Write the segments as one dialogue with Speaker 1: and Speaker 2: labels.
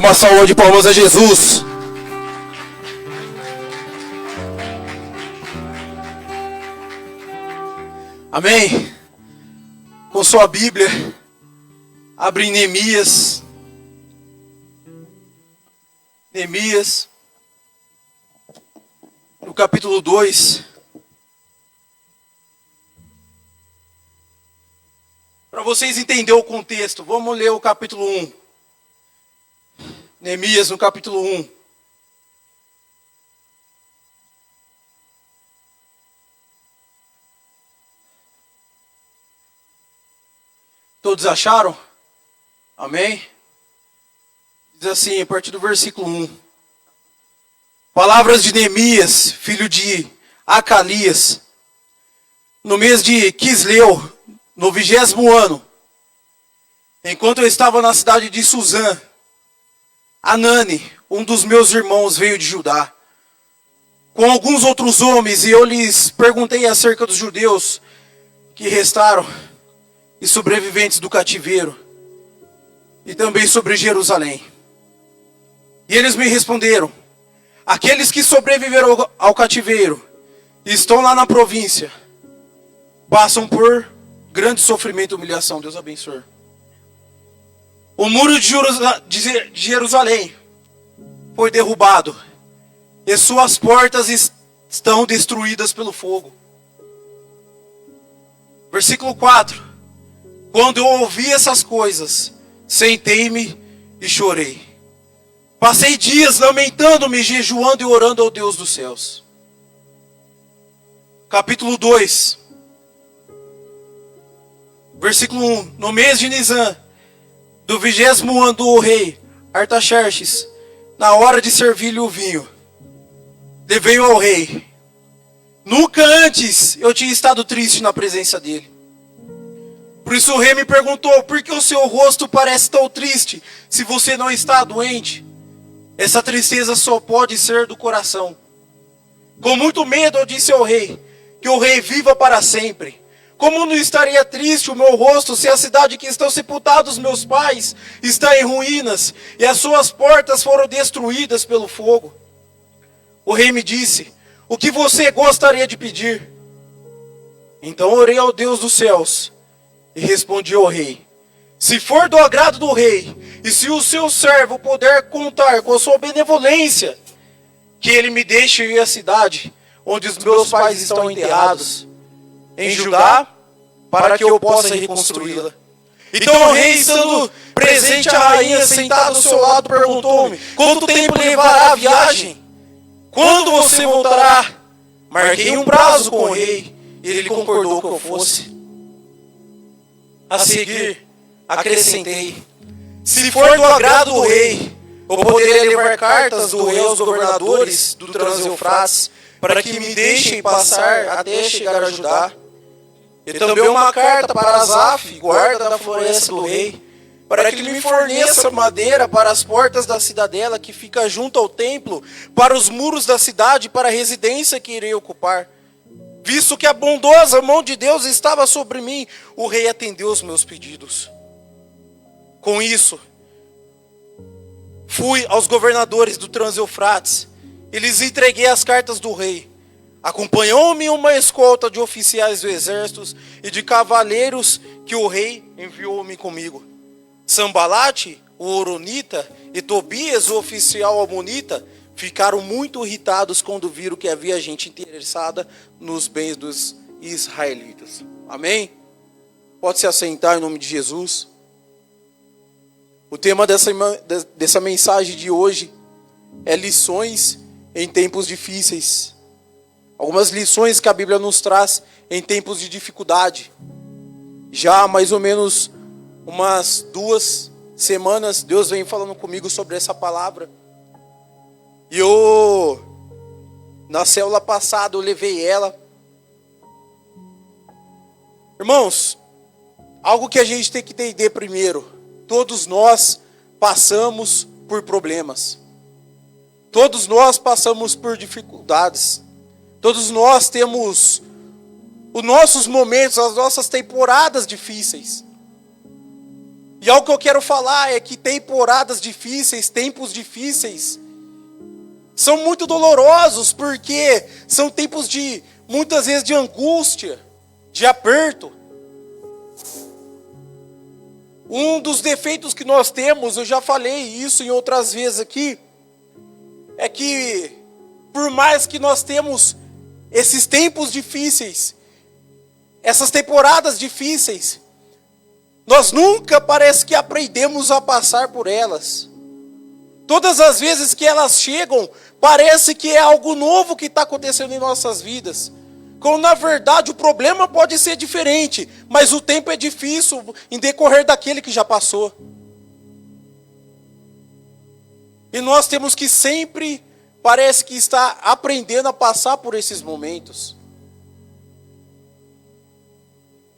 Speaker 1: uma salva de palmas a Jesus. Amém. Com sua Bíblia, abre em Neemias. Neemias, no capítulo 2. Para vocês entenderem o contexto, vamos ler o capítulo 1. Neemias, no capítulo 1. Todos acharam? Amém? Diz assim, a partir do versículo 1. Palavras de Neemias, filho de Acalias, no mês de Quisleu, no 20º ano, enquanto eu estava na cidade de Suzã, Anani, um dos meus irmãos, veio de Judá, com alguns outros homens, e eu lhes perguntei acerca dos judeus que restaram e sobreviventes do cativeiro, e também sobre Jerusalém. E eles me responderam: aqueles que sobreviveram ao cativeiro e estão lá na província, passam por grande sofrimento e humilhação. Deus abençoe. O muro de Jerusalém foi derrubado, e suas portas estão destruídas pelo fogo. Versículo 4. Quando eu ouvi essas coisas, sentei-me e chorei. Passei dias lamentando-me, jejuando e orando ao Deus dos céus. Capítulo 2. Versículo 1. No mês de Nisan, do 20º ano do rei Artaxerxes, na hora de servir-lhe o vinho, levei-o ao rei. Nunca antes eu tinha estado triste na presença dele. Por isso o rei me perguntou: por que o seu rosto parece tão triste, se você não está doente? Essa tristeza só pode ser do coração. Com muito medo eu disse ao rei: que o rei viva para sempre. Como não estaria triste o meu rosto se a cidade que estão sepultados meus pais está em ruínas e as suas portas foram destruídas pelo fogo? O rei me disse: o que você gostaria de pedir? Então orei ao Deus dos céus e respondi ao rei: se for do agrado do rei, e se o seu servo puder contar com a sua benevolência, que ele me deixe ir à cidade onde os meus pais estão enterrados, em Judá, para que eu possa reconstruí-la. Então o rei, estando presente a rainha sentada ao seu lado, perguntou-me: quanto tempo levará a viagem? Quando você voltará? Marquei um prazo com o rei, e ele concordou que eu fosse. A seguir, acrescentei: se for do agrado do rei, eu poderia levar cartas do rei aos governadores do Trans-Eufrates, para que me deixem passar até chegar a Judá. E também uma carta para Asaf, guarda da floresta do rei, para que ele me forneça madeira para as portas da cidadela que fica junto ao templo, para os muros da cidade, para a residência que irei ocupar. Visto que a bondosa mão de Deus estava sobre mim, o rei atendeu os meus pedidos. Com isso, fui aos governadores do Trans-Eufrates e lhes entreguei as cartas do rei. Acompanhou-me uma escolta de oficiais do exército e de cavaleiros que o rei enviou-me comigo. Sambalate, o Horonita, e Tobias, o oficial amonita, ficaram muito irritados quando viram que havia gente interessada nos bens dos israelitas. Amém? Pode se assentar em nome de Jesus. O tema dessa mensagem de hoje é lições em tempos difíceis. Algumas lições que a Bíblia nos traz em tempos de dificuldade. Já há mais ou menos umas 2 semanas, Deus vem falando comigo sobre essa palavra. E na célula passada, eu levei ela. Irmãos, algo que a gente tem que entender primeiro: todos nós passamos por problemas. Todos nós passamos por dificuldades. Todos nós temos os nossos momentos, as nossas temporadas difíceis. E algo que eu quero falar é que temporadas difíceis, tempos difíceis, são muito dolorosos, porque são tempos de, muitas vezes, de angústia, de aperto. Um dos defeitos que nós temos, eu já falei isso em outras vezes aqui, é que por mais que nós temos esses tempos difíceis, essas temporadas difíceis, nós nunca parece que aprendemos a passar por elas. Todas as vezes que elas chegam, parece que é algo novo que está acontecendo em nossas vidas. Quando na verdade o problema pode ser diferente, mas o tempo é difícil em decorrer daquele que já passou. E nós temos que sempre, parece que estar aprendendo a passar por esses momentos.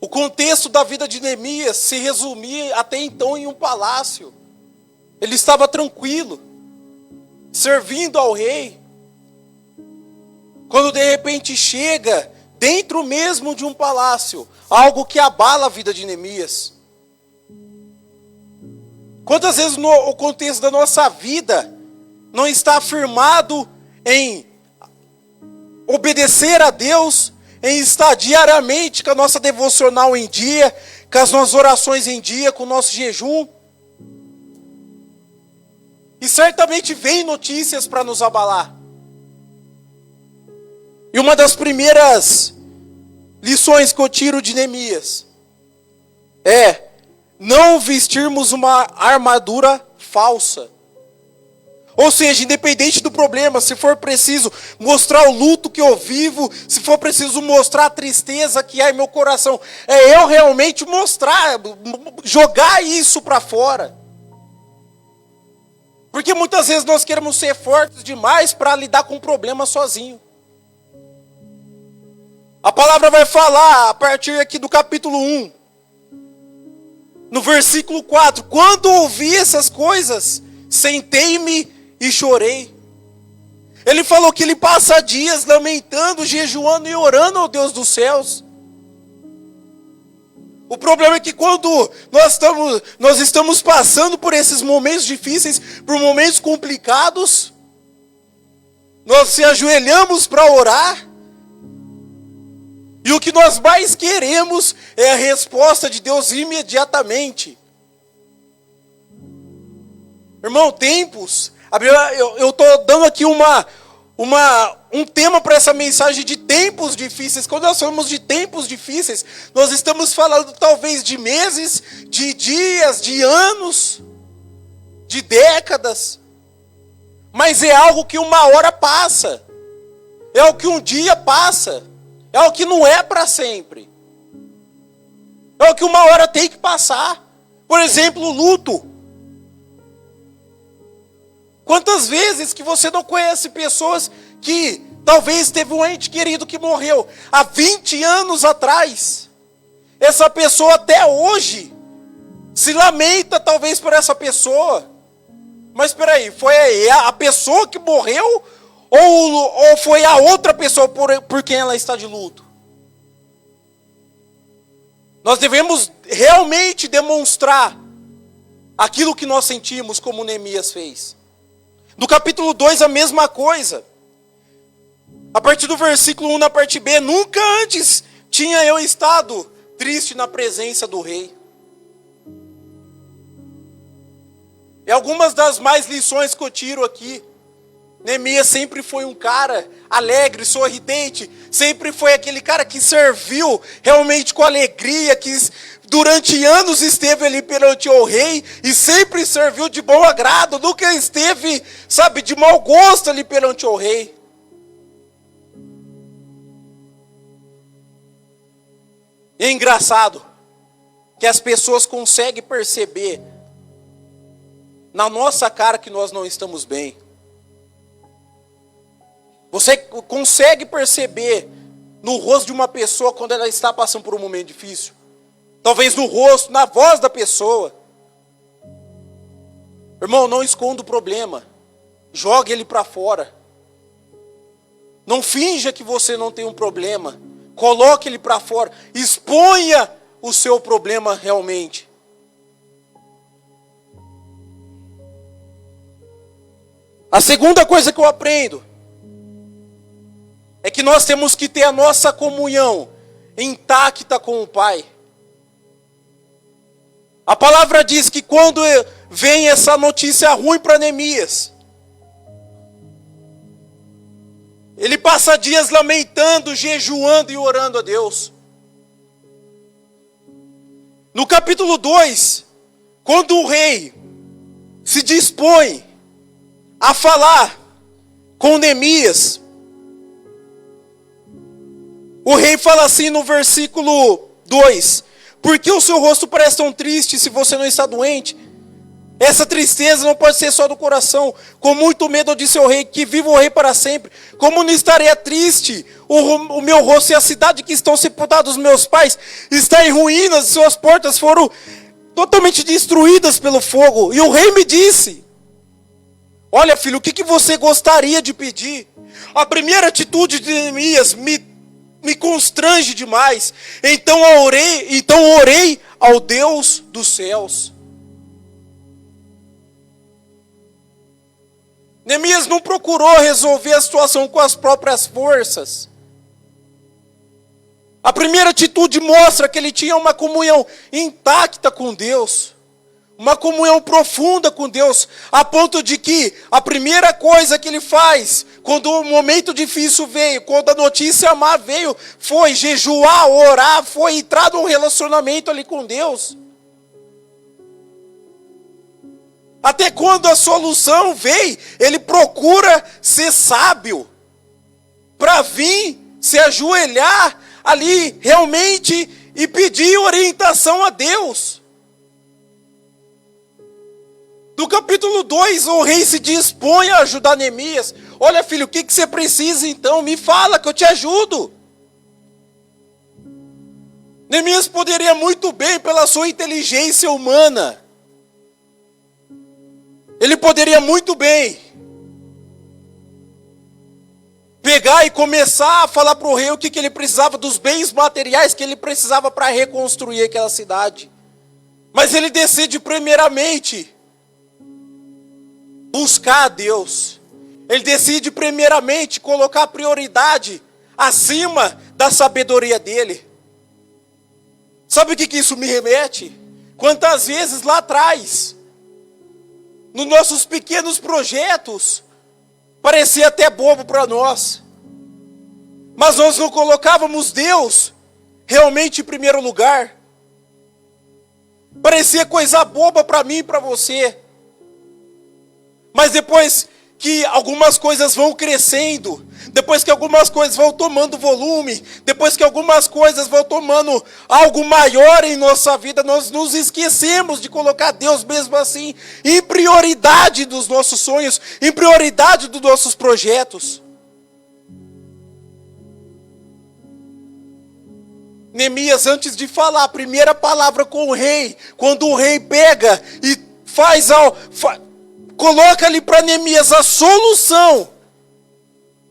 Speaker 1: O contexto da vida de Neemias se resumia até então em um palácio. Ele estava tranquilo, servindo ao rei. Quando de repente chega dentro mesmo de um palácio, algo que abala a vida de Neemias. Quantas vezes o contexto da nossa vida não está afirmado em obedecer a Deus, em estar diariamente com a nossa devocional em dia, com as nossas orações em dia, com o nosso jejum? E certamente vem notícias para nos abalar. E uma das primeiras lições que eu tiro de Neemias é não vestirmos uma armadura falsa. Ou seja, independente do problema, se for preciso mostrar o luto que eu vivo, se for preciso mostrar a tristeza que há em meu coração, é eu realmente mostrar, jogar isso para fora. Porque muitas vezes nós queremos ser fortes demais para lidar com o problema sozinho. A palavra vai falar a partir aqui do capítulo 1, no versículo 4. Quando ouvi essas coisas, sentei-me e chorei. Ele falou que ele passa dias lamentando, jejuando e orando ao Deus dos céus. O problema é que quando nós estamos passando por esses momentos difíceis, por momentos complicados, nós se ajoelhamos para orar, e o que nós mais queremos é a resposta de Deus imediatamente. Irmão, tempos, eu estou dando aqui um tema para essa mensagem de tempos difíceis. Quando nós falamos de tempos difíceis, nós estamos falando talvez de meses, de dias, de anos, de décadas. Mas é algo que uma hora passa, é algo que um dia passa, é algo que não é para sempre, é algo que uma hora tem que passar. Por exemplo, o luto. Quantas vezes que você não conhece pessoas que talvez teve um ente querido que morreu há 20 anos atrás. Essa pessoa até hoje se lamenta talvez por essa pessoa. Mas espera aí, foi a pessoa que morreu ou foi a outra pessoa por quem ela está de luto? Nós devemos realmente demonstrar aquilo que nós sentimos, como Neemias fez. No capítulo 2 a mesma coisa. A partir do versículo 1 na parte B, nunca antes tinha eu estado triste na presença do rei. E algumas das mais lições que eu tiro aqui. Neemias sempre foi um cara alegre, sorridente, sempre foi aquele cara que serviu realmente com alegria, que durante anos esteve ali perante o rei e sempre serviu de bom agrado, nunca esteve, de mau gosto ali perante o rei. E é engraçado que as pessoas conseguem perceber na nossa cara que nós não estamos bem. Você consegue perceber no rosto de uma pessoa quando ela está passando por um momento difícil? Talvez no rosto, na voz da pessoa. Irmão, não esconda o problema. Jogue ele para fora. Não finja que você não tem um problema. Coloque ele para fora. Exponha o seu problema realmente. A segunda coisa que eu aprendo é que nós temos que ter a nossa comunhão intacta com o Pai. A palavra diz que quando vem essa notícia ruim para Neemias, ele passa dias lamentando, jejuando e orando a Deus. No capítulo 2, quando o rei se dispõe a falar com Neemias, o rei fala assim no versículo 2: por que o seu rosto parece tão triste se você não está doente? Essa tristeza não pode ser só do coração. Com muito medo eu disse ao rei, que viva o rei para sempre. Como não estaria triste o meu rosto e a cidade que estão sepultados os meus pais está em ruínas, suas portas foram totalmente destruídas pelo fogo. E o rei me disse: olha, filho, o que você gostaria de pedir? A primeira atitude de Neemias me constrange demais. Então orei ao Deus dos céus. Neemias não procurou resolver a situação com as próprias forças. A primeira atitude mostra que ele tinha uma comunhão intacta com Deus. Uma comunhão profunda com Deus, a ponto de que a primeira coisa que ele faz, quando o momento difícil veio, quando a notícia má veio, foi jejuar, orar, foi entrar num relacionamento ali com Deus. Até quando a solução vem, ele procura ser sábio, para vir se ajoelhar ali realmente e pedir orientação a Deus. No capítulo 2, o rei se dispõe a ajudar Neemias. Olha, filho, o que você precisa então? Me fala que eu te ajudo. Neemias poderia muito bem, pela sua inteligência humana, ele poderia muito bem pegar e começar a falar para o rei o que ele precisava, dos bens materiais que ele precisava para reconstruir aquela cidade. Mas ele decide primeiramente buscar a Deus. Ele decide primeiramente colocar a prioridade acima da sabedoria dele. Sabe o que isso me remete? Quantas vezes lá atrás, nos nossos pequenos projetos, parecia até bobo para nós, mas nós não colocávamos Deus realmente em primeiro lugar. Parecia coisa boba para mim e para você, mas depois que algumas coisas vão crescendo, depois que algumas coisas vão tomando volume, depois que algumas coisas vão tomando algo maior em nossa vida, nós nos esquecemos de colocar Deus mesmo assim em prioridade dos nossos sonhos, em prioridade dos nossos projetos. Neemias, antes de falar a primeira palavra com o rei, quando o rei pega e coloca ali para Neemias a solução.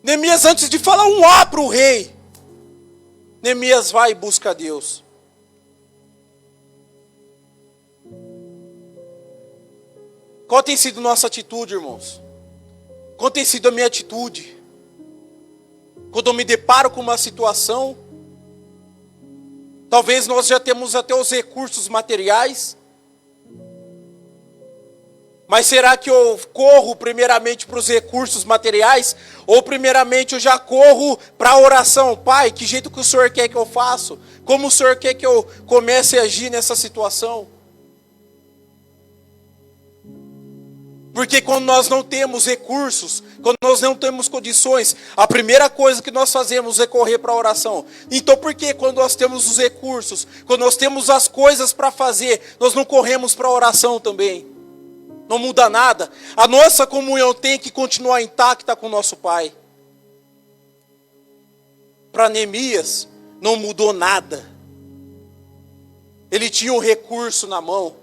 Speaker 1: Neemias, antes de falar um A para o rei, Neemias vai e busca a Deus. Qual tem sido nossa atitude, irmãos? Qual tem sido a minha atitude? Quando eu me deparo com uma situação, talvez nós já temos até os recursos materiais, mas será que eu corro primeiramente para os recursos materiais? Ou primeiramente eu já corro para a oração? Pai, que jeito que o Senhor quer que eu faça? Como o Senhor quer que eu comece a agir nessa situação? Porque quando nós não temos recursos, quando nós não temos condições, a primeira coisa que nós fazemos é correr para a oração. Então por que quando nós temos os recursos, quando nós temos as coisas para fazer, nós não corremos para a oração também? Não muda nada. A nossa comunhão tem que continuar intacta com o nosso Pai. Para Neemias, não mudou nada. Ele tinha o recurso na mão.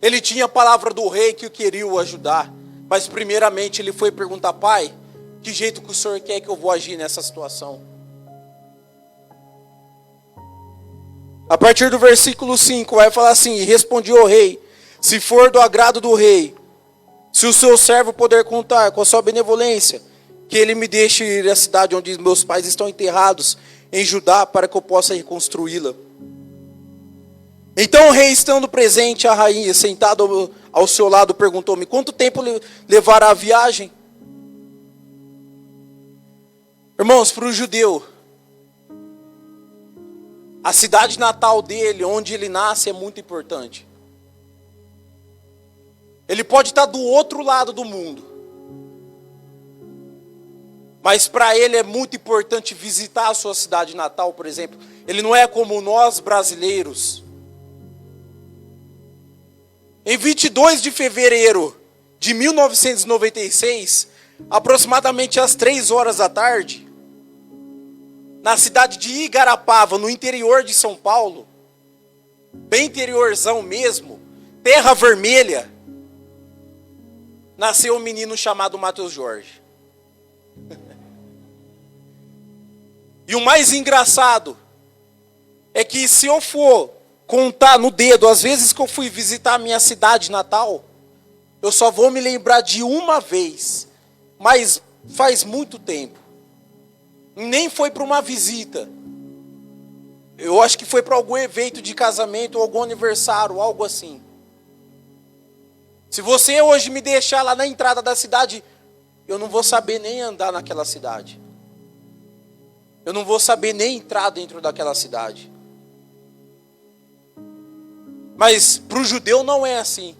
Speaker 1: Ele tinha a palavra do rei que queria o ajudar. Mas primeiramente ele foi perguntar: Pai, que jeito que o Senhor quer que eu vou agir nessa situação? A partir do versículo 5 vai falar assim: e respondi ao rei: se for do agrado do rei, Se o seu servo puder contar com a sua benevolência, que ele me deixe ir à cidade onde meus pais estão enterrados, em Judá, para que eu possa reconstruí-la. Então o rei, estando presente, a rainha, sentada ao seu lado, perguntou-me: quanto tempo levará a viagem? Irmãos, para o judeu, a cidade natal dele, onde ele nasce, é muito importante. Ele pode estar do outro lado do mundo, mas para ele é muito importante visitar a sua cidade natal, por exemplo. Ele não é como nós brasileiros. Em 22 de fevereiro de 1996, aproximadamente às 3 horas da tarde, na cidade de Igarapava, no interior de São Paulo, bem interiorzão mesmo, terra vermelha, nasceu um menino chamado Matheus Jorge. E o mais engraçado é que, se eu for contar no dedo as vezes que eu fui visitar a minha cidade natal, eu só vou me lembrar de uma vez, mas faz muito tempo. Nem foi para uma visita. Eu acho que foi para algum evento de casamento, ou algum aniversário, algo assim. Se você hoje me deixar lá na entrada da cidade, eu não vou saber nem andar naquela cidade. Eu não vou saber nem entrar dentro daquela cidade. Mas para o judeu não é assim.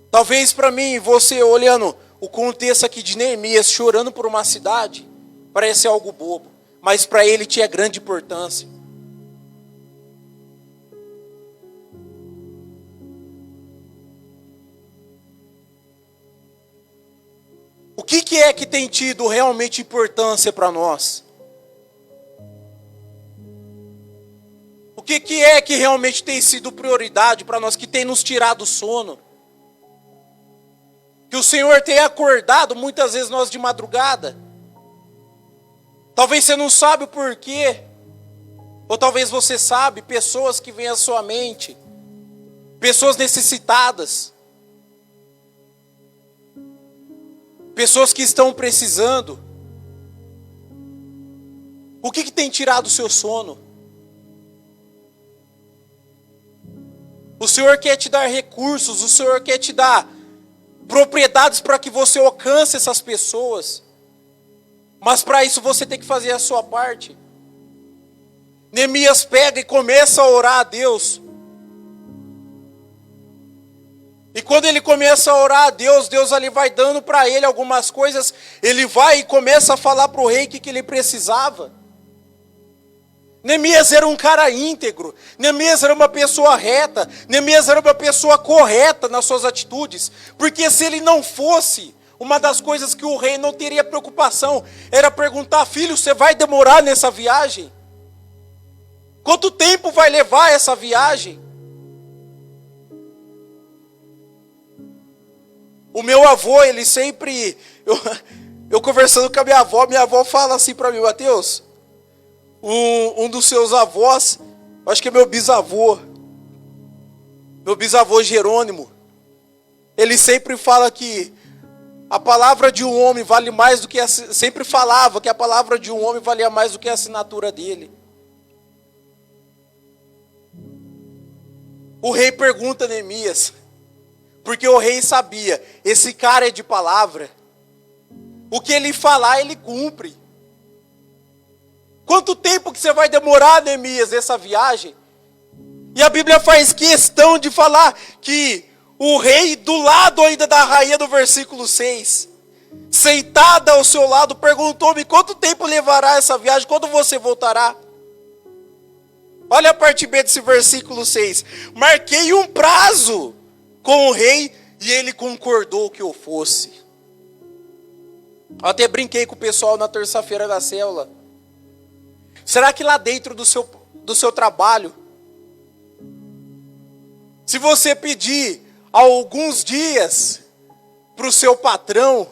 Speaker 1: Talvez para mim, você olhando o contexto aqui de Neemias, chorando por uma cidade, parece algo bobo. Mas para ele tinha grande importância. O que é que tem tido realmente importância para nós? O que é que realmente tem sido prioridade para nós, que tem nos tirado o sono? Que o Senhor tem acordado muitas vezes nós de madrugada. Talvez você não sabe o porquê. Ou talvez você sabe, pessoas que vêm à sua mente. Pessoas necessitadas. Pessoas que estão precisando. O que tem tirado o seu sono? O Senhor quer te dar recursos, o Senhor quer te dar propriedades para que você alcance essas pessoas. Mas para isso você tem que fazer a sua parte. Neemias pega e começa a orar a Deus. E quando ele começa a orar a Deus, Deus ali vai dando para ele algumas coisas. Ele vai e começa a falar para o rei o que ele precisava. Neemias era um cara íntegro. Neemias era uma pessoa reta. Neemias era uma pessoa correta nas suas atitudes. Porque se ele não fosse, uma das coisas que o rei não teria preocupação era perguntar: filho, você vai demorar nessa viagem? Quanto tempo vai levar essa viagem? O meu avô, ele sempre... Eu conversando com a minha avó fala assim para mim: Mateus, um dos seus avós, acho que é meu bisavô Jerônimo, ele sempre fala que a palavra de um homem vale mais do que sempre falava que a palavra de um homem valia mais do que a assinatura dele. O rei pergunta a Neemias, porque o rei sabia, esse cara é de palavra, o que ele falar ele cumpre. Quanto tempo que você vai demorar, Neemias, essa viagem? E a Bíblia faz questão de falar que o rei, do lado ainda da rainha, do versículo 6, sentada ao seu lado, perguntou-me: quanto tempo levará essa viagem? Quando você voltará? Olha a parte B desse versículo 6. Marquei um prazo com o rei e ele concordou que eu fosse. Eu até brinquei com o pessoal na terça-feira da célula. Será que lá dentro do seu trabalho, se você pedir alguns dias para o seu patrão,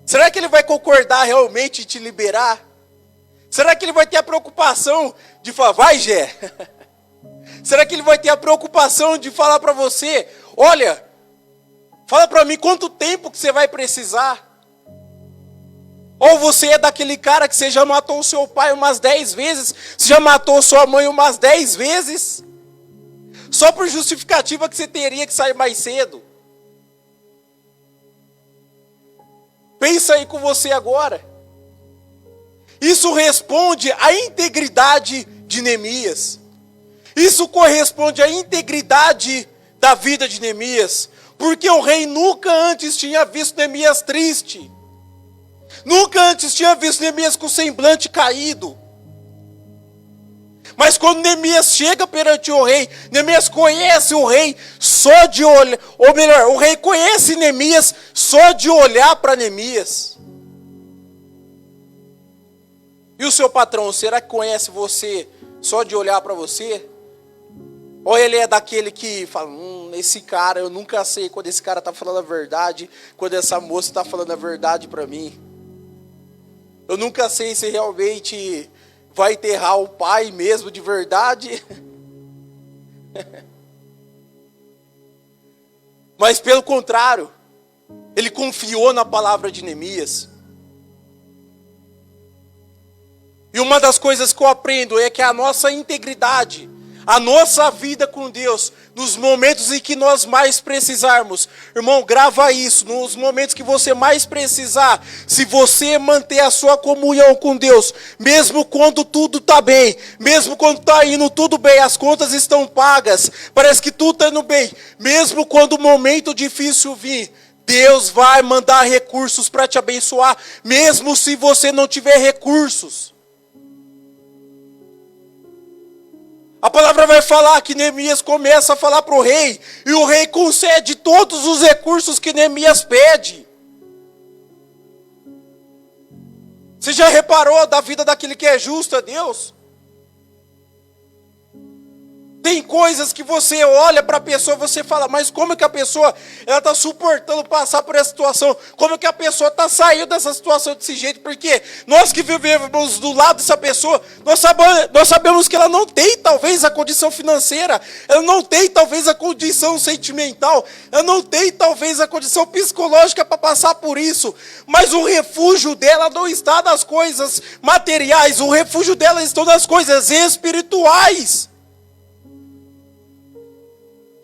Speaker 1: será que ele vai concordar realmente em te liberar? Será que ele vai ter a preocupação de falar: vai, Gé? Será que ele vai ter a preocupação de falar para você: olha, Fala para mim quanto tempo que você vai precisar. Ou você é daquele cara que você já matou o seu pai umas 10 vezes, você já matou sua mãe umas 10 vezes, só por justificativa que você teria que sair mais cedo. Pensa aí com você agora. Isso responde à integridade de Neemias. Isso corresponde à integridade da vida de Neemias. Porque o rei nunca antes tinha visto Neemias triste. Nunca antes tinha visto Neemias com o semblante caído. Mas quando Neemias chega perante o rei, Neemias conhece o rei só de olhar, ou melhor, o rei conhece Neemias só de olhar para Neemias. E o seu patrão, será que conhece você só de olhar para você? Ou ele é daquele que fala, esse cara, eu nunca sei quando esse cara está falando a verdade, quando essa moça está falando a verdade para mim. Eu nunca sei se realmente vai enterrar o pai mesmo de verdade. Mas pelo contrário, ele confiou na palavra de Neemias. E uma das coisas que eu aprendo é que a nossa integridade, a nossa vida com Deus, nos momentos em que nós mais precisarmos, irmão, grava isso, nos momentos que você mais precisar, se você manter a sua comunhão com Deus, mesmo quando tudo está bem, mesmo quando está indo tudo bem, as contas estão pagas, parece que tudo está indo bem, mesmo quando o momento difícil vir, Deus vai mandar recursos para te abençoar, mesmo se você não tiver recursos. A palavra vai falar que Neemias começa a falar para o rei, e o rei concede todos os recursos que Neemias pede. Você já reparou da vida daquele que é justo a Deus? Tem coisas que você olha para a pessoa e você fala, mas como é que a pessoa está suportando passar por essa situação? Como é que a pessoa está saindo dessa situação desse jeito? Porque nós que vivemos do lado dessa pessoa, nós sabemos que ela não tem talvez a condição financeira, ela não tem talvez a condição sentimental, ela não tem talvez a condição psicológica para passar por isso. Mas o refúgio dela não está nas coisas materiais, o refúgio dela está nas coisas espirituais.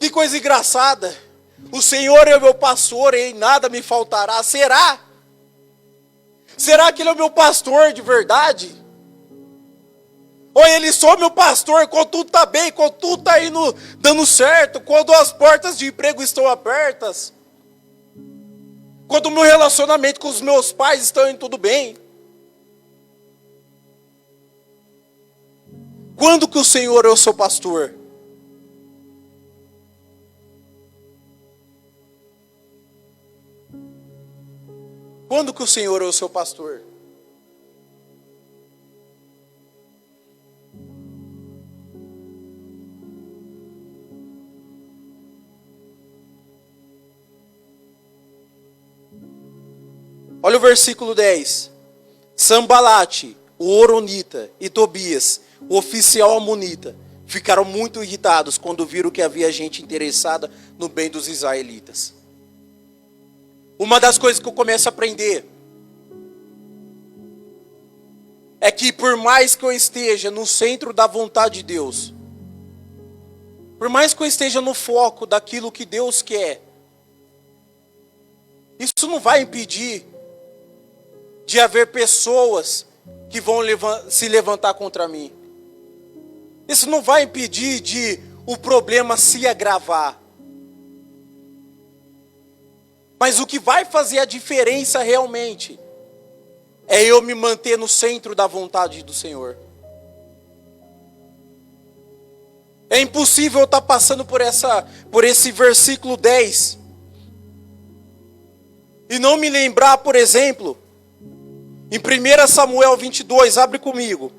Speaker 1: Que coisa engraçada. O Senhor é o meu pastor e em nada me faltará. Será? Será que Ele é o meu pastor de verdade? Ou Ele só é meu pastor quando tudo está bem, quando tudo está indo dando certo, quando as portas de emprego estão abertas, quando o meu relacionamento com os meus pais estão indo tudo bem? Quando que o Senhor é o seu pastor? Quando que o Senhor é o seu pastor? Olha o versículo 10. Sambalate, o Horonita, e Tobias, o oficial amonita, ficaram muito irritados quando viram que havia gente interessada no bem dos israelitas. Uma das coisas que eu começo a aprender é que por mais que eu esteja no centro da vontade de Deus, por mais que eu esteja no foco daquilo que Deus quer, isso não vai impedir de haver pessoas que vão se levantar contra mim. Isso não vai impedir de o problema se agravar. Mas o que vai fazer a diferença realmente é eu me manter no centro da vontade do Senhor. É impossível eu estar passando por esse versículo 10 e não me lembrar, por exemplo, em 1 Samuel 22, abre comigo.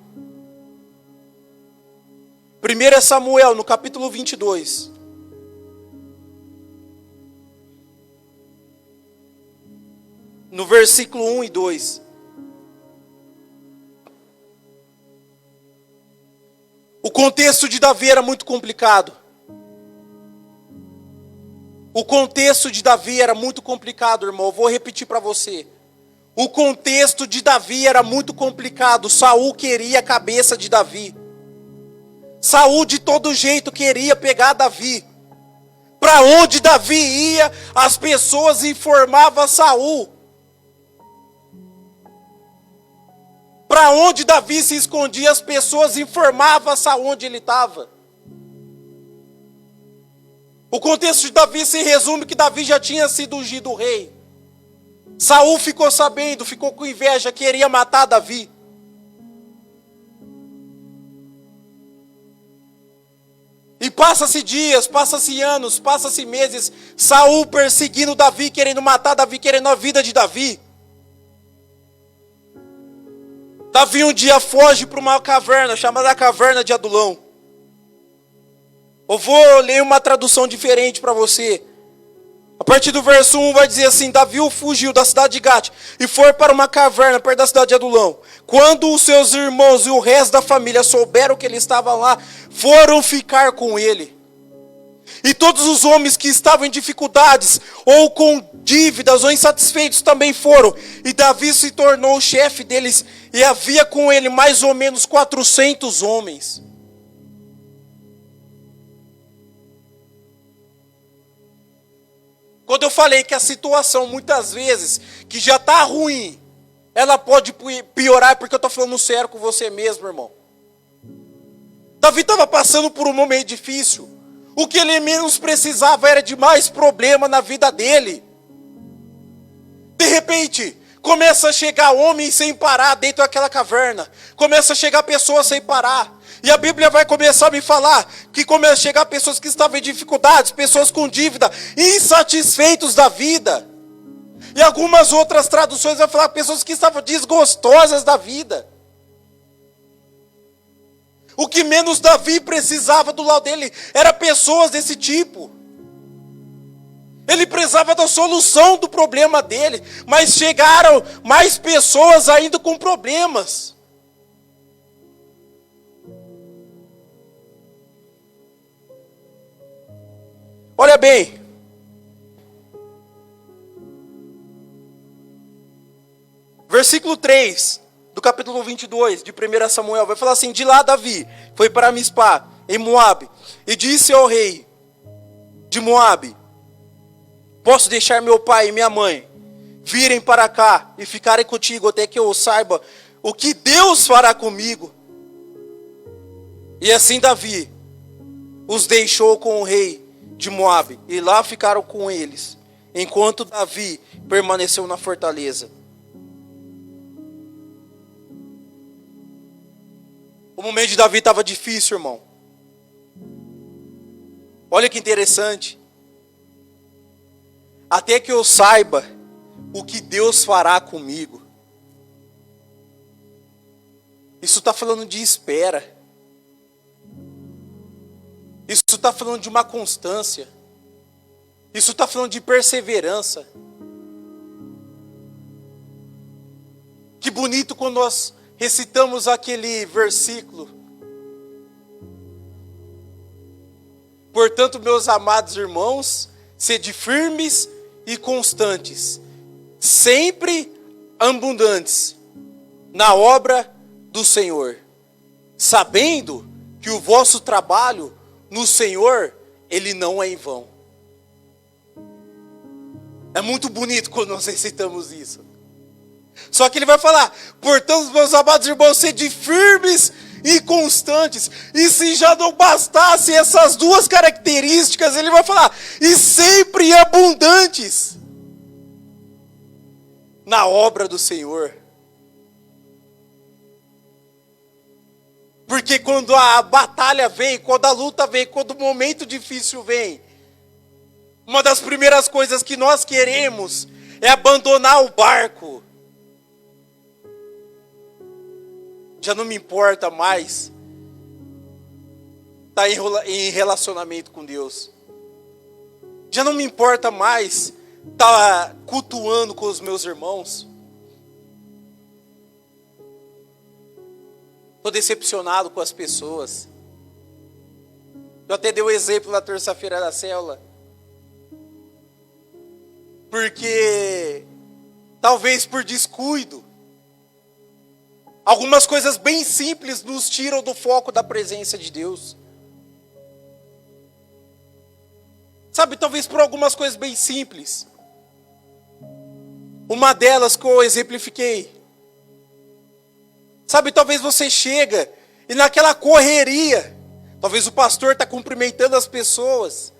Speaker 1: 1 Samuel, no capítulo 22. No versículo 1 e 2. O contexto de Davi era muito complicado. O contexto de Davi era muito complicado, irmão. Eu vou repetir para você. O contexto de Davi era muito complicado. Saul queria a cabeça de Davi. Saul de todo jeito queria pegar Davi. Para onde Davi ia, as pessoas informavam Saul. Para onde Davi se escondia, as pessoas informavam Saul onde ele estava. O contexto de Davi se resume que Davi já tinha sido ungido rei. Saul ficou sabendo, ficou com inveja, queria matar Davi. E passa-se dias, passa-se anos, passa-se meses, Saul perseguindo Davi, querendo matar Davi, querendo a vida de Davi. Davi um dia foge para uma caverna, chamada Caverna de Adulão. Eu vou ler uma tradução diferente para você. A partir do verso 1 vai dizer assim: Davi fugiu da cidade de Gate e foi para uma caverna perto da cidade de Adulão. Quando os seus irmãos e o resto da família souberam que ele estava lá, foram ficar com ele. E todos os homens que estavam em dificuldades, ou com dívidas, ou insatisfeitos também foram. E Davi se tornou o chefe deles, e havia com ele mais ou menos 400 homens. Quando eu falei que a situação, muitas vezes, que já está ruim, ela pode piorar, porque eu estou falando sério com você mesmo, irmão. Davi estava passando por um momento difícil. O que ele menos precisava era de mais problema na vida dele. De repente, começa a chegar homens sem parar dentro daquela caverna. Começa a chegar pessoas sem parar. E a Bíblia vai começar a me falar que começa a chegar pessoas que estavam em dificuldades, pessoas com dívida, insatisfeitos da vida. E algumas outras traduções vão falar pessoas que estavam desgostosas da vida. O que menos Davi precisava do lado dele era pessoas desse tipo. Ele precisava da solução do problema dele, mas chegaram mais pessoas ainda com problemas. Olha bem. Versículo 3 do capítulo 22 de 1 Samuel vai falar assim: de lá Davi foi para Mispá, em Moabe, e disse ao rei de Moabe: posso deixar meu pai e minha mãe virem para cá e ficarem contigo até que eu saiba o que Deus fará comigo? E assim Davi os deixou com o rei de Moabe, e lá ficaram com eles, enquanto Davi permaneceu na fortaleza. O momento de Davi estava difícil, irmão. Olha que interessante. Até que eu saiba o que Deus fará comigo. Isso está falando de espera. Isso está falando de uma constância. Isso está falando de perseverança. Que bonito quando nós recitamos aquele versículo. Portanto, meus amados irmãos, sede firmes e constantes, sempre abundantes na obra do Senhor, sabendo que o vosso trabalho no Senhor, ele não é em vão. É muito bonito quando nós recitamos isso. Só que ele vai falar: portanto, meus amados irmãos, sede firmes e constantes. E se já não bastasse essas duas características, ele vai falar: e sempre abundantes na obra do Senhor. Porque quando a batalha vem, quando a luta vem, quando o momento difícil vem, uma das primeiras coisas que nós queremos é abandonar o barco. Já não me importa mais estar em relacionamento com Deus. Já não me importa mais estar cultuando com os meus irmãos. Estou decepcionado com as pessoas. Eu até dei um exemplo na terça-feira da célula. Porque talvez por descuido, algumas coisas bem simples nos tiram do foco da presença de Deus. Sabe, talvez por algumas coisas bem simples. Uma delas que eu exemplifiquei. Sabe, talvez você chega e naquela correria, talvez o pastor está cumprimentando as pessoas.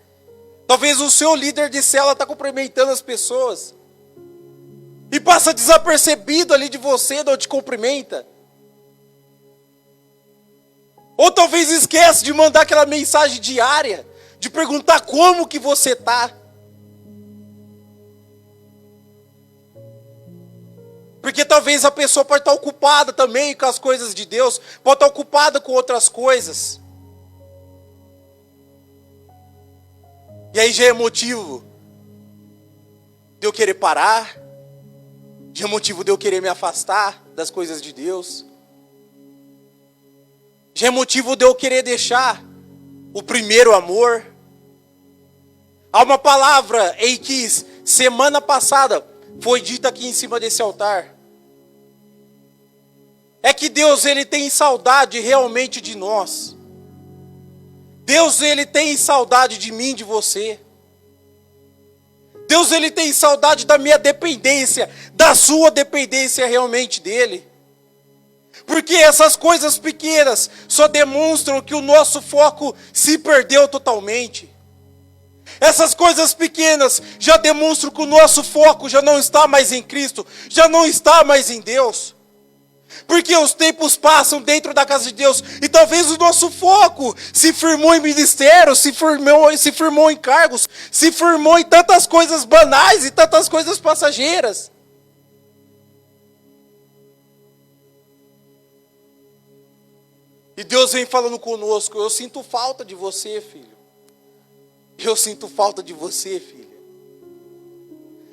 Speaker 1: Talvez o seu líder de célula está cumprimentando as pessoas. E passa desapercebido ali de você, não te cumprimenta. Ou talvez esquece de mandar aquela mensagem diária, de perguntar como que você está. Porque talvez a pessoa pode estar ocupada também com as coisas de Deus, pode estar ocupada com outras coisas. E aí já é motivo de eu querer parar, já é motivo de eu querer me afastar das coisas de Deus. Já é motivo de eu querer deixar o primeiro amor. Há uma palavra em que semana passada foi dita aqui em cima desse altar. É que Deus, Ele tem saudade realmente de nós. Deus, Ele tem saudade de mim, de você. Deus, Ele tem saudade da minha dependência, da sua dependência realmente dEle. Porque essas coisas pequenas só demonstram que o nosso foco se perdeu totalmente. Essas coisas pequenas já demonstram que o nosso foco já não está mais em Cristo, já não está mais em Deus. Porque os tempos passam dentro da casa de Deus e talvez o nosso foco se firmou em ministério, se firmou em cargos, se firmou em tantas coisas banais e tantas coisas passageiras. E Deus vem falando conosco: eu sinto falta de você, filho. Eu sinto falta de você, filha.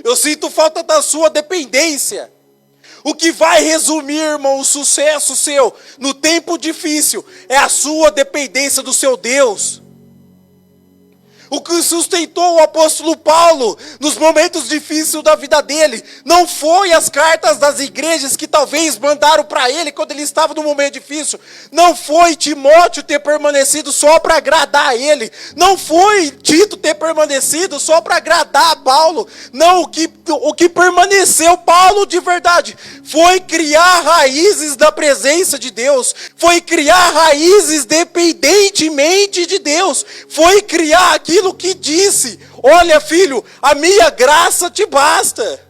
Speaker 1: Eu sinto falta da sua dependência. O que vai resumir, irmão, o sucesso seu no tempo difícil é a sua dependência do seu Deus. O que sustentou o apóstolo Paulo nos momentos difíceis da vida dele não foi as cartas das igrejas que talvez mandaram para ele quando ele estava num momento difícil. Não foi Timóteo ter permanecido só para agradar a ele. Não foi Tito ter permanecido só para agradar a Paulo. Não, o que permaneceu Paulo de verdade foi criar raízes da presença de Deus. Foi criar raízes dependentemente de Deus. Foi criar aquilo que disse: olha, filho, a minha graça te basta.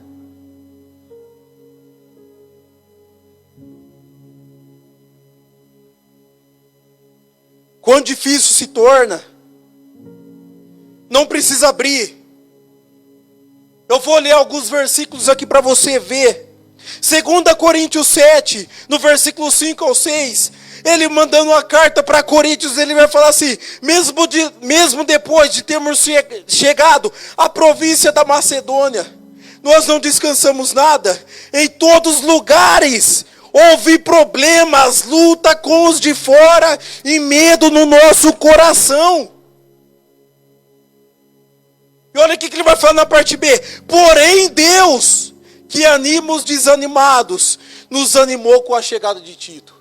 Speaker 1: Quão difícil se torna. Não precisa abrir. Eu vou ler alguns versículos aqui para você ver. 2 Coríntios 7, no versículo 5 ao 6, ele mandando uma carta para Coríntios, ele vai falar assim: mesmo depois de termos chegado à província da Macedônia, nós não descansamos nada. Em todos os lugares houve problemas, luta com os de fora e medo no nosso coração. E olha o que ele vai falar na parte B: porém Deus, que anima os desanimados, nos animou com a chegada de Tito.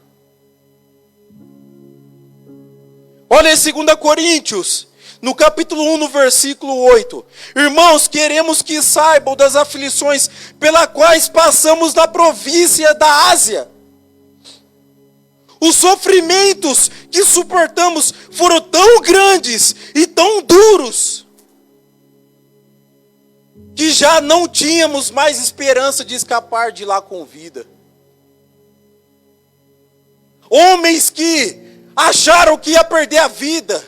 Speaker 1: Olha em 2 Coríntios, no capítulo 1, no versículo 8. Irmãos, queremos que saibam das aflições pelas quais passamos na província da Ásia. Os sofrimentos que suportamos foram tão grandes e tão duros, que já não tínhamos mais esperança de escapar de lá com vida. Homens que acharam que ia perder a vida.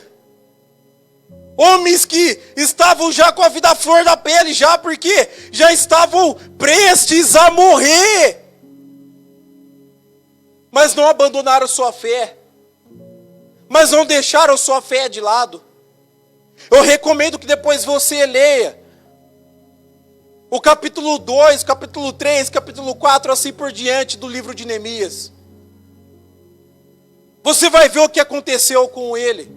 Speaker 1: Homens que estavam já com a vida à flor da pele, já porque já estavam prestes a morrer. Mas não abandonaram sua fé. Mas não deixaram sua fé de lado. Eu recomendo que depois você leia o capítulo 2, capítulo 3, capítulo 4, assim por diante do livro de Neemias. Você vai ver o que aconteceu com ele.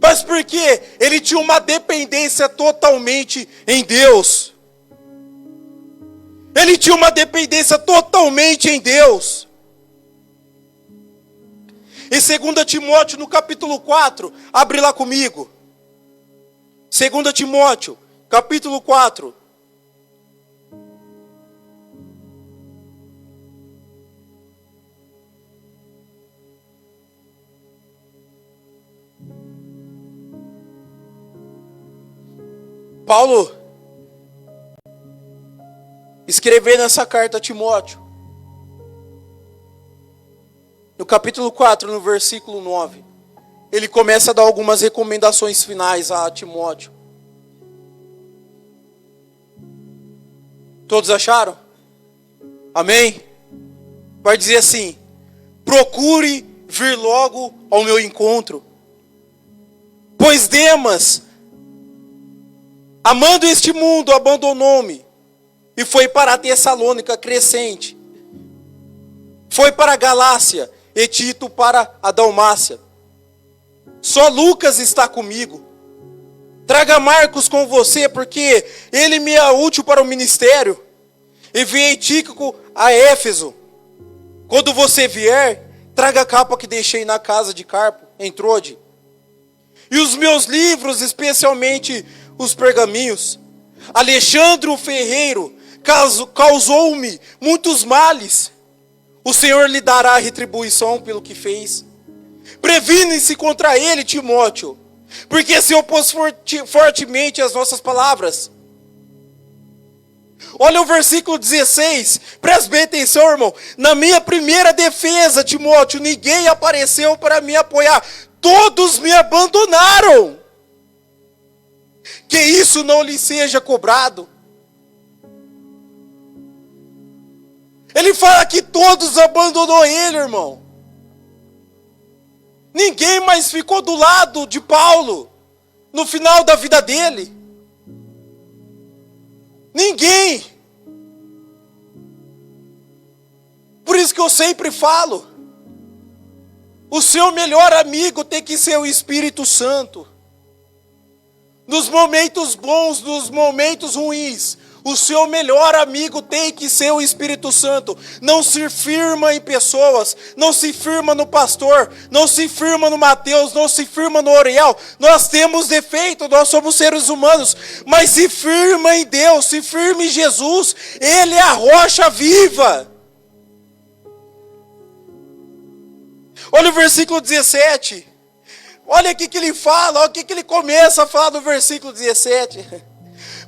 Speaker 2: Mas por quê? Ele tinha uma dependência totalmente em Deus. Ele tinha uma dependência totalmente em Deus. Em 2 Timóteo, no capítulo 4, abre lá comigo. 2 Timóteo, capítulo 4. Paulo, escrevendo essa carta a Timóteo, no capítulo 4, no versículo 9, ele começa a dar algumas recomendações finais a Timóteo. Todos acharam? Amém? Vai dizer assim: procure vir logo ao meu encontro, pois Demas, amando este mundo, abandonou-me e foi para a Tessalônica crescente. Foi para a Galácia e Tito para a Dalmácia. Só Lucas está comigo. Traga Marcos com você, porque ele me é útil para o ministério. Enviei Tíquico a Éfeso. Quando você vier, traga a capa que deixei na casa de Carpo, em Trode. E os meus livros, especialmente os pergaminhos. Alexandre o ferreiro causou-me muitos males. O Senhor lhe dará retribuição pelo que fez. Previne-se contra ele, Timóteo, porque se opôs fortemente às nossas palavras. Olha o versículo 16, preste bem atenção, irmão. Na minha primeira defesa, Timóteo, ninguém apareceu para me apoiar. Todos me abandonaram. Que isso não lhe seja cobrado. Ele fala que todos abandonou ele, irmão. Ninguém mais ficou do lado de Paulo no final da vida dele. Ninguém. Por isso que eu sempre falo, o seu melhor amigo tem que ser o Espírito Santo. Nos momentos bons, nos momentos ruins, o seu melhor amigo tem que ser o Espírito Santo. Não se firma em pessoas, não se firma no pastor, não se firma no Mateus, não se firma no Oriel. Nós temos defeito, nós somos seres humanos, mas se firma em Deus, se firma em Jesus. Ele é a rocha viva. Olha o versículo 17. Olha o que ele fala, olha o que ele começa a falar no versículo 17.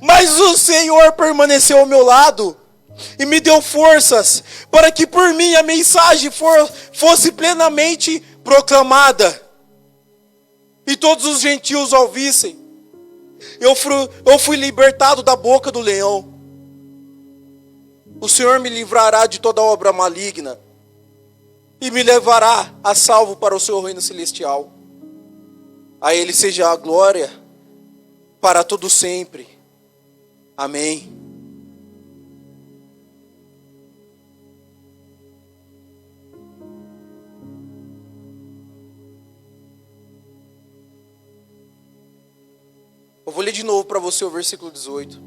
Speaker 2: Mas o Senhor permaneceu ao meu lado e me deu forças para que por mim a mensagem fosse plenamente proclamada e todos os gentios a ouvissem. Eu fui libertado da boca do leão. O Senhor me livrará de toda obra maligna e me levará a salvo para o seu reino celestial. A Ele seja a glória para todo sempre. Amém. Eu vou ler de novo para você o versículo 18.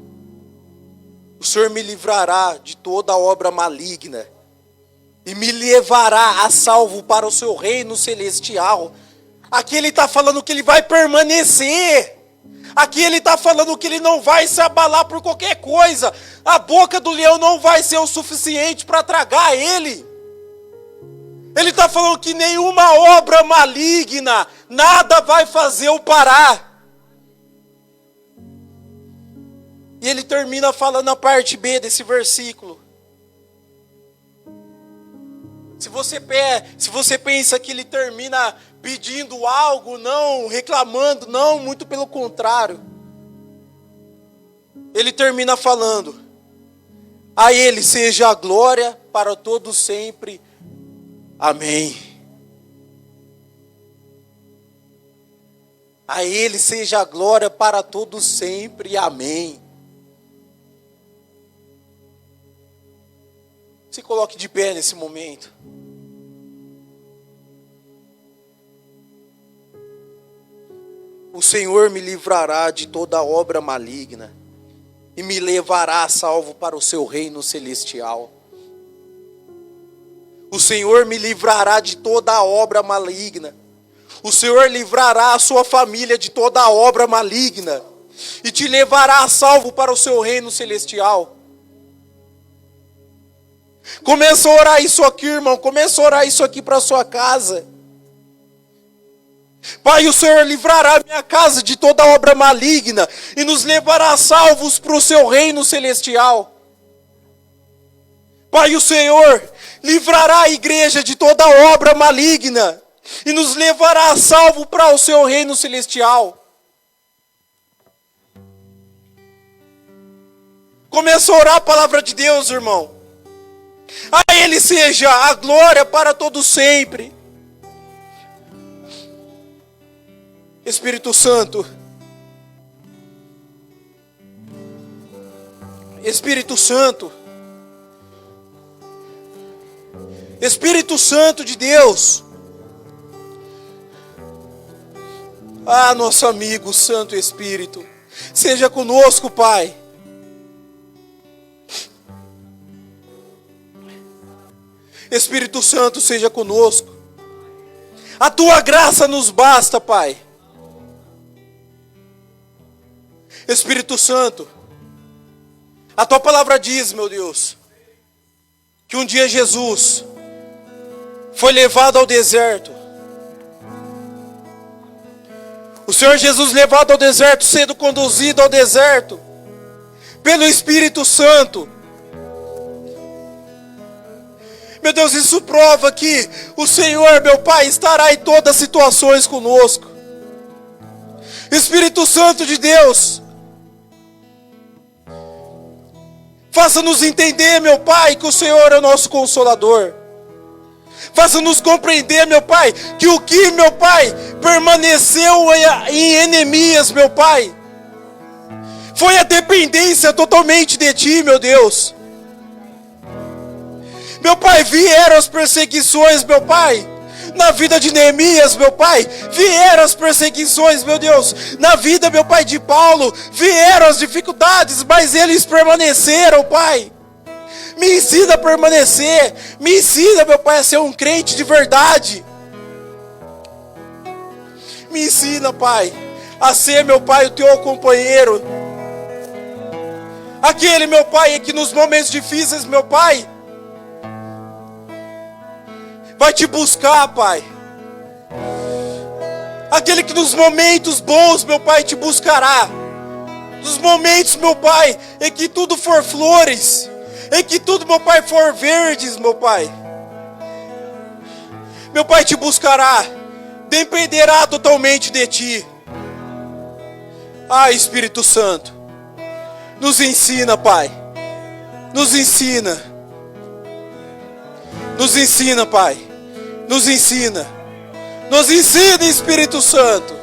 Speaker 2: O Senhor me livrará de toda obra maligna e me levará a salvo para o seu reino celestial. Aqui ele está falando que ele vai permanecer. Aqui ele está falando que ele não vai se abalar por qualquer coisa. A boca do leão não vai ser o suficiente para tragar ele. Ele está falando que nenhuma obra maligna, nada vai fazer-o parar. E ele termina falando a parte B desse versículo. Se você pensa que ele termina pedindo algo, não, reclamando, não, muito pelo contrário. Ele termina falando: a Ele seja a glória para todos sempre. Amém. A Ele seja a glória para todos sempre. Amém. Se coloque de pé nesse momento. O Senhor me livrará de toda obra maligna e me levará salvo para o seu reino celestial. O Senhor me livrará de toda obra maligna. O Senhor livrará a sua família de toda obra maligna e te levará salvo para o seu reino celestial. Começa a orar isso aqui, irmão. Começa a orar isso aqui para a sua casa. Pai, o Senhor livrará a minha casa de toda obra maligna e nos levará salvos para o seu reino celestial. Pai, o Senhor livrará a igreja de toda obra maligna e nos levará salvo para o seu reino celestial. Começa a orar a palavra de Deus, irmão. A Ele seja a glória para todo sempre. Espírito Santo. Espírito Santo. Espírito Santo de Deus. Ah, nosso amigo Santo Espírito, seja conosco, Pai. Espírito Santo, seja conosco. A tua graça nos basta, Pai. Espírito Santo, a tua palavra diz, meu Deus, que um dia Jesus foi levado ao deserto. O Senhor Jesus levado ao deserto, sendo conduzido ao deserto pelo Espírito Santo. Meu Deus, isso prova que o Senhor, meu Pai, estará em todas as situações conosco. Espírito Santo de Deus, faça-nos entender, meu Pai, que o Senhor é o nosso Consolador. Faça-nos compreender, meu Pai, que o que, meu Pai, permaneceu em Neemias, meu Pai, foi a dependência totalmente de Ti, meu Deus. Meu Pai, vieram as perseguições, meu Pai, na vida de Neemias, meu Pai. Vieram as perseguições, meu Deus, na vida, meu Pai, de Paulo. Vieram as dificuldades, mas eles permaneceram, Pai. Me ensina a permanecer. Me ensina, meu Pai, a ser um crente de verdade. Me ensina, Pai, a ser, meu Pai, o Teu companheiro. Aquele, meu Pai, que nos momentos difíceis, meu Pai, vai Te buscar, Pai. Aquele que nos momentos bons, meu Pai, Te buscará. Nos momentos, meu Pai, em que tudo for flores, em que tudo, meu Pai, for verdes, meu Pai, meu Pai, Te buscará. Dependerá totalmente de Ti. Ah, Espírito Santo, nos ensina, Pai. Nos ensina. Nos ensina, Pai. Nos ensina. Nos ensina, Espírito Santo.